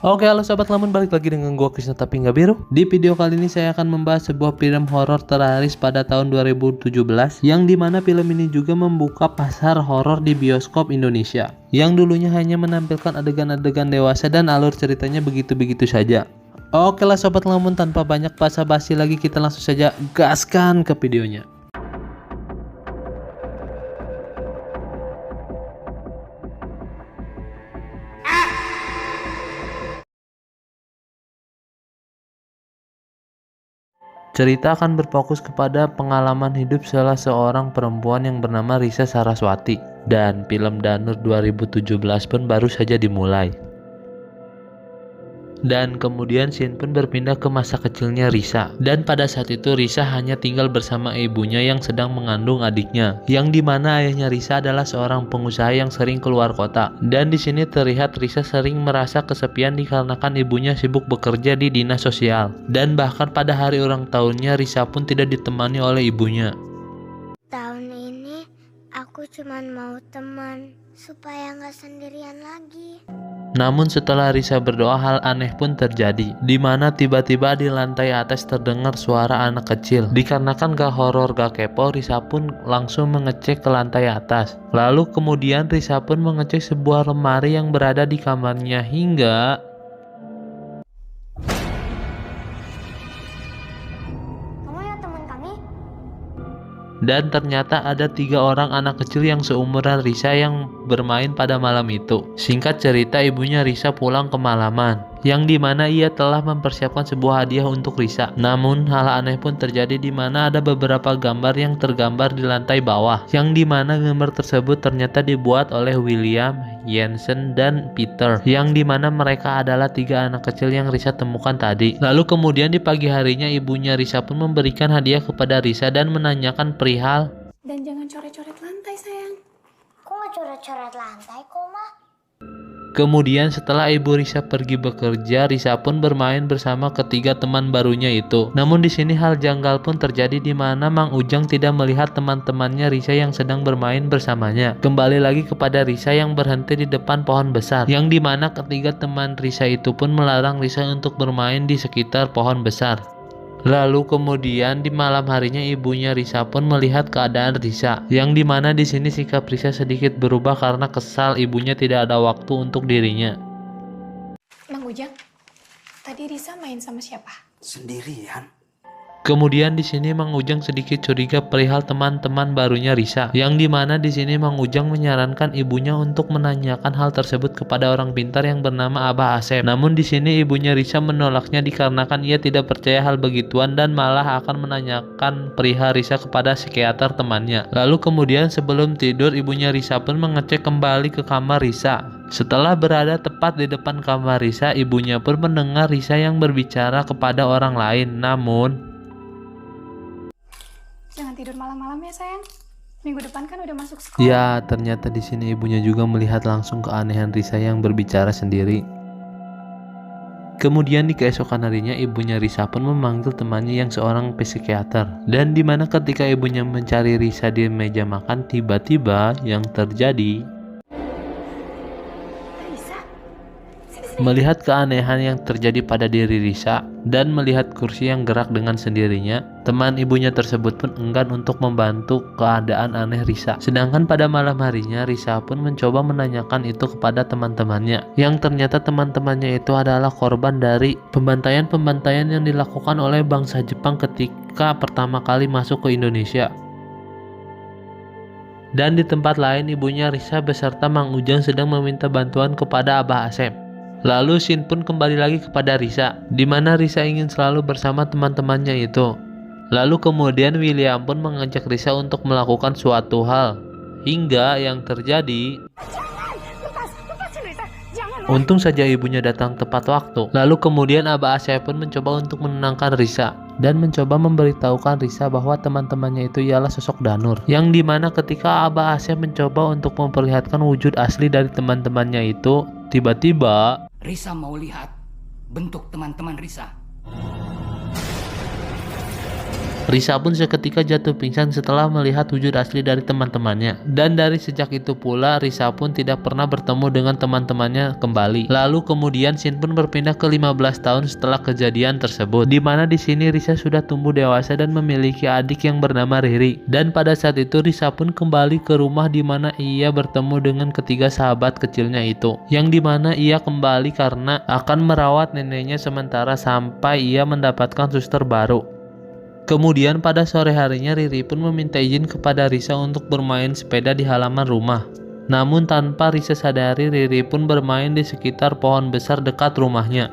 Oke, halo sobat Lamun, balik lagi dengan gua Krisna tapi nggak biru. Di video kali ini saya akan membahas sebuah film horor teraris pada tahun 2017 yang dimana film ini juga membuka pasar horor di bioskop Indonesia yang dulunya hanya menampilkan adegan-adegan dewasa dan alur ceritanya begitu-begitu saja. Oke lah sobat Lamun, tanpa banyak basa-basi lagi kita langsung saja gaskan ke videonya. Cerita akan berfokus kepada pengalaman hidup salah seorang perempuan yang bernama Risa Saraswati, dan film Danur 2017 pun baru saja dimulai. Dan kemudian scene pun berpindah ke masa kecilnya Risa, dan pada saat itu Risa hanya tinggal bersama ibunya yang sedang mengandung adiknya, yang dimana ayahnya Risa adalah seorang pengusaha yang sering keluar kota. Dan di sini terlihat Risa sering merasa kesepian dikarenakan ibunya sibuk bekerja di dinas sosial, dan bahkan pada hari ulang tahunnya Risa pun tidak ditemani oleh ibunya. Tahun ini aku cuma mau teman supaya nggak sendirian lagi. Namun setelah Risa berdoa, hal aneh pun terjadi, di mana tiba-tiba di lantai atas terdengar suara anak kecil. Dikarenakan gak horor gak kepo, Risa pun langsung mengecek ke lantai atas. Lalu kemudian Risa pun mengecek sebuah lemari yang berada di kamarnya hingga Kamu ya teman kami? dan ternyata ada 3 orang anak kecil yang seumuran Risa yang bermain pada malam itu. Singkat cerita, ibunya Risa pulang kemalaman, yang dimana ia telah mempersiapkan sebuah hadiah untuk Risa. Namun hal aneh pun terjadi, di mana ada beberapa gambar yang tergambar di lantai bawah, yang dimana gambar tersebut ternyata dibuat oleh William, Jensen, dan Peter, yang dimana mereka adalah 3 anak kecil yang Risa temukan tadi. Lalu kemudian di pagi harinya ibunya Risa pun memberikan hadiah kepada Risa dan menanyakan perihal Dan jangan coret-coret lantai, sayang. Aku nggak coret-coret lantai kok, Ma. Kemudian setelah ibu Risa pergi bekerja, Risa pun bermain bersama ketiga teman barunya itu. Namun di sini hal janggal pun terjadi, di mana Mang Ujang tidak melihat teman-temannya Risa yang sedang bermain bersamanya. Kembali lagi kepada Risa yang berhenti di depan pohon besar, yang dimana ketiga teman Risa itu pun melarang Risa untuk bermain di sekitar pohon besar. Lalu kemudian di malam harinya ibunya Risa pun melihat keadaan Risa, yang dimana di sini sikap Risa sedikit berubah karena kesal ibunya tidak ada waktu untuk dirinya. Mang Ujang, tadi Risa main sama siapa? Sendirian? Kemudian di sini Mang Ujang sedikit curiga perihal teman-teman barunya Risa, yang dimana di sini Mang Ujang menyarankan ibunya untuk menanyakan hal tersebut kepada orang pintar yang bernama Abah Asep. Namun di sini ibunya Risa menolaknya dikarenakan ia tidak percaya hal begituan dan malah akan menanyakan perihal Risa kepada psikiater temannya. Lalu kemudian sebelum tidur ibunya Risa pun mengecek kembali ke kamar Risa. Setelah berada tepat di depan kamar Risa, ibunya pun mendengar Risa yang berbicara kepada orang lain. Namun Jangan tidur malam-malam ya, sayang. Minggu depan kan udah masuk sekolah. ya, ternyata di sini ibunya juga melihat langsung keanehan Risa yang berbicara sendiri. Kemudian di keesokan harinya ibunya Risa pun memanggil temannya yang seorang psikiater, dan dimana ketika ibunya mencari Risa di meja makan, tiba-tiba yang terjadi, Risa, melihat keanehan yang terjadi pada diri Risa dan melihat kursi yang gerak dengan sendirinya, teman ibunya tersebut pun enggan untuk membantu keadaan aneh Risa. Sedangkan pada malam harinya Risa pun mencoba menanyakan itu kepada teman-temannya, yang ternyata teman-temannya itu adalah korban dari pembantaian-pembantaian yang dilakukan oleh bangsa Jepang ketika pertama kali masuk ke Indonesia. Dan di tempat lain ibunya Risa beserta Mang Ujang sedang meminta bantuan kepada Abah Asep. Lalu scene pun kembali lagi kepada Risa, di mana Risa ingin selalu bersama teman-temannya itu. Lalu kemudian William pun mengajak Risa untuk melakukan suatu hal, hingga yang terjadi, untung saja ibunya datang tepat waktu. Lalu kemudian Abah Asep pun mencoba untuk menenangkan Risa dan mencoba memberitahukan Risa bahwa teman-temannya itu ialah sosok Danur, yang dimana ketika Abah Asep mencoba untuk memperlihatkan wujud asli dari teman-temannya itu, tiba-tiba Risa mau lihat bentuk teman-teman Risa. Risa pun seketika jatuh pingsan setelah melihat wujud asli dari teman-temannya. Dan dari sejak itu pula Risa pun tidak pernah bertemu dengan teman-temannya kembali. Lalu kemudian scene pun berpindah ke 15 tahun setelah kejadian tersebut, di mana di sini Risa sudah tumbuh dewasa dan memiliki adik yang bernama Riri. Dan pada saat itu Risa pun kembali ke rumah di mana ia bertemu dengan ketiga sahabat kecilnya itu, yang dimana ia kembali karena akan merawat neneknya sementara sampai ia mendapatkan suster baru. Kemudian pada sore harinya Riri pun meminta izin kepada Risa untuk bermain sepeda di halaman rumah. Namun tanpa Risa sadari, Riri pun bermain di sekitar pohon besar dekat rumahnya.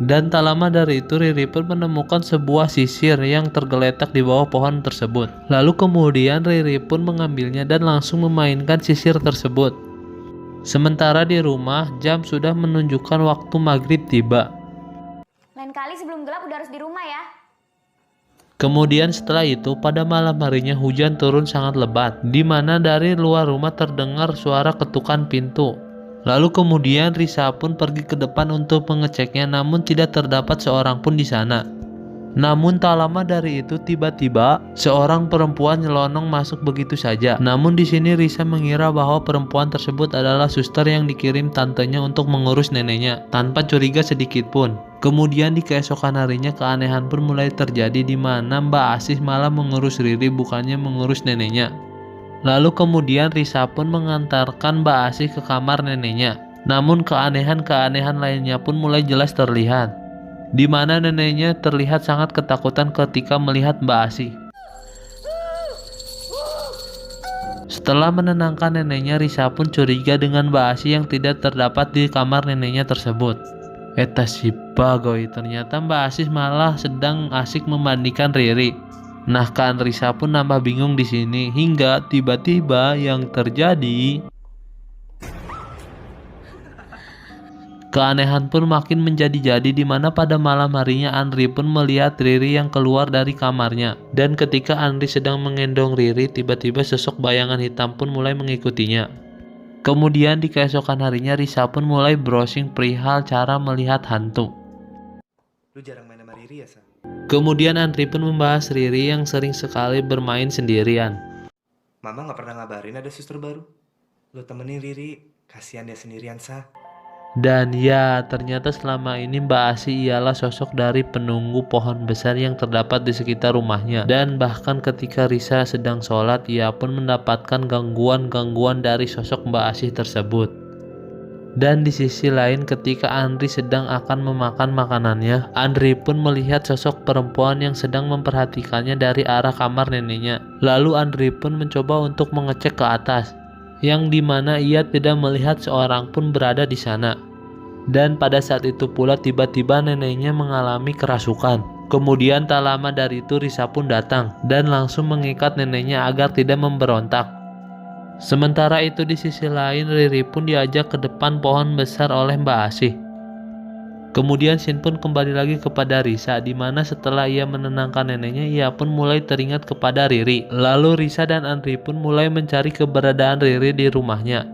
Dan tak lama dari itu Riri pun menemukan sebuah sisir yang tergeletak di bawah pohon tersebut. Lalu kemudian Riri pun mengambilnya dan langsung memainkan sisir tersebut. Sementara di rumah, jam sudah menunjukkan waktu maghrib tiba. Lain kali sebelum gelap udah harus di rumah ya. Kemudian setelah itu pada malam harinya hujan turun sangat lebat, di mana dari luar rumah terdengar suara ketukan pintu. Lalu kemudian Risa pun pergi ke depan untuk mengeceknya, namun tidak terdapat seorang pun di sana. Namun tak lama dari itu tiba-tiba seorang perempuan nyelonong masuk begitu saja. Namun di sini Risa mengira bahwa perempuan tersebut adalah suster yang dikirim tantenya untuk mengurus neneknya, tanpa curiga sedikit pun. Kemudian di keesokan harinya keanehan pun mulai terjadi, di mana Mbak Asih malah mengurus Riri bukannya mengurus neneknya. Lalu kemudian Risa pun mengantarkan Mbak Asih ke kamar neneknya. Namun keanehan-keanehan lainnya pun mulai jelas terlihat, di mana neneknya terlihat sangat ketakutan ketika melihat Mbak Asih. Setelah menenangkan neneknya, Risa pun curiga dengan Mbak Asih yang tidak terdapat di kamar neneknya tersebut. Eta si bagoy, ternyata Mbak Asih malah sedang asik memandikan Riri. Nah kan Risa pun nambah bingung di sini hingga tiba-tiba yang terjadi, keanehan pun makin menjadi-jadi, di mana pada malam harinya Andri pun melihat Riri yang keluar dari kamarnya. Dan ketika Andri sedang menggendong Riri, tiba-tiba sosok bayangan hitam pun mulai mengikutinya. Kemudian di keesokan harinya Risa pun mulai browsing perihal cara melihat hantu. Lu jarang main sama Riri ya, Sa? Kemudian Andri pun membahas Riri yang sering sekali bermain sendirian. Mama gak pernah ngabarin ada suster baru. Lu temenin Riri, kasihan dia sendirian, Sa. Dan ya, ternyata selama ini Mbak Asih ialah sosok dari penunggu pohon besar yang terdapat di sekitar rumahnya. Dan bahkan ketika Risa sedang sholat, ia pun mendapatkan gangguan-gangguan dari sosok Mbak Asih tersebut. Dan di sisi lain ketika Andri sedang akan memakan makanannya, Andri pun melihat sosok perempuan yang sedang memperhatikannya dari arah kamar neneknya. Lalu Andri pun mencoba untuk mengecek ke atas, yang dimana ia tidak melihat seorang pun berada di sana. Dan pada saat itu pula tiba-tiba neneknya mengalami kerasukan. Kemudian tak lama dari itu Risa pun datang dan langsung mengikat neneknya agar tidak memberontak. Sementara itu di sisi lain Riri pun diajak ke depan pohon besar oleh Mbak Asih. Kemudian scene pun kembali lagi kepada Risa, di mana setelah ia menenangkan neneknya, ia pun mulai teringat kepada Riri. Lalu Risa dan Andri pun mulai mencari keberadaan Riri di rumahnya,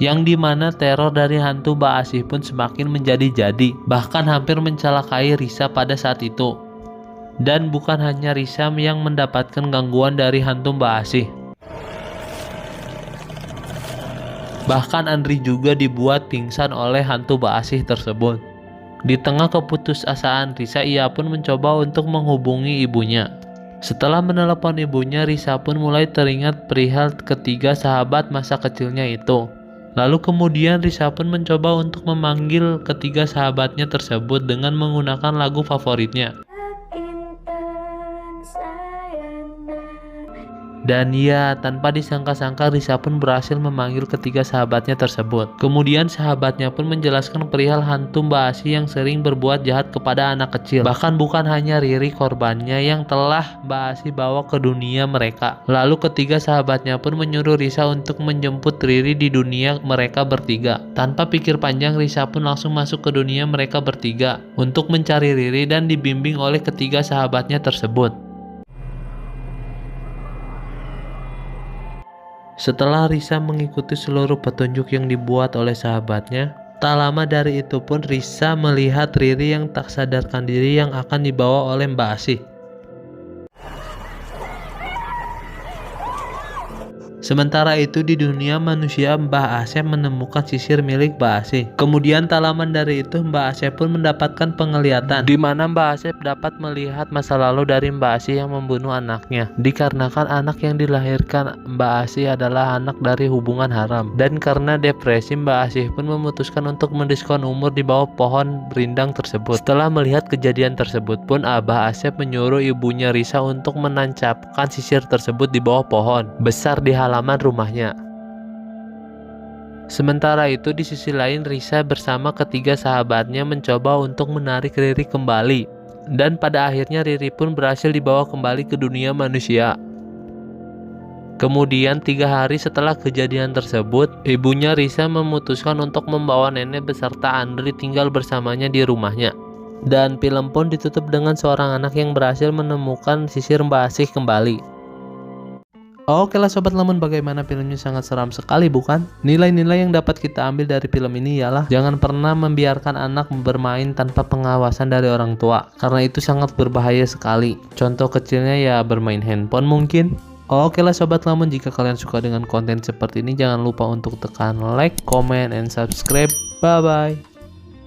yang dimana teror dari hantu Mbak Asih pun semakin menjadi-jadi, bahkan hampir mencelakai Risa pada saat itu. Dan bukan hanya Risa yang mendapatkan gangguan dari hantu Mbak Asih, bahkan Andri juga dibuat pingsan oleh hantu Mbak Asih tersebut. Di tengah keputusasaan Risa, ia pun mencoba untuk menghubungi ibunya. Setelah menelepon ibunya, Risa pun mulai teringat perihal ketiga sahabat masa kecilnya itu. Lalu kemudian Risa pun mencoba untuk memanggil ketiga sahabatnya tersebut dengan menggunakan lagu favoritnya. Dan ya, tanpa disangka-sangka Risa pun berhasil memanggil ketiga sahabatnya tersebut. Kemudian sahabatnya pun menjelaskan perihal hantu Mbak Asih yang sering berbuat jahat kepada anak kecil. Bahkan bukan hanya Riri korbannya yang telah Mbak Asih bawa ke dunia mereka. Lalu ketiga sahabatnya pun menyuruh Risa untuk menjemput Riri di dunia mereka bertiga. Tanpa pikir panjang, Risa pun langsung masuk ke dunia mereka bertiga untuk mencari Riri dan dibimbing oleh ketiga sahabatnya tersebut. Setelah Risa mengikuti seluruh petunjuk yang dibuat oleh sahabatnya, Tak lama dari itu pun Risa melihat Riri yang tak sadarkan diri yang akan dibawa oleh Mbak Asih. Sementara itu di dunia manusia, Mbah Asep menemukan sisir milik Mbah Asih. Kemudian tak lama dari itu Mbah Asep pun mendapatkan penglihatan, di mana Mbah Asep dapat melihat masa lalu dari Mbah Asih yang membunuh anaknya. Dikarenakan anak yang dilahirkan Mbah Asih adalah anak dari hubungan haram. Dan karena depresi, Mbah Asih pun memutuskan untuk mendiskon umur di bawah pohon rindang tersebut. Setelah melihat kejadian tersebut pun Abah Asep menyuruh ibunya Risa untuk menancapkan sisir tersebut di bawah pohon besar di halaman rumahnya. Sementara itu di sisi lain Risa bersama ketiga sahabatnya mencoba untuk menarik Riri kembali, dan pada akhirnya Riri pun berhasil dibawa kembali ke dunia manusia. Kemudian 3 hari setelah kejadian tersebut, ibunya Risa memutuskan untuk membawa nenek beserta Andri tinggal bersamanya di rumahnya. Dan film pun ditutup dengan seorang anak yang berhasil menemukan sisir Mbah Asih kembali. Oke lah Sobat Lemon, bagaimana filmnya? Sangat seram sekali bukan? Nilai-nilai yang dapat kita ambil dari film ini ialah jangan pernah membiarkan anak bermain tanpa pengawasan dari orang tua, karena itu sangat berbahaya sekali. Contoh kecilnya ya bermain handphone mungkin. Oke lah Sobat Lemon, jika kalian suka dengan konten seperti ini jangan lupa untuk tekan like, comment, and subscribe. Bye bye.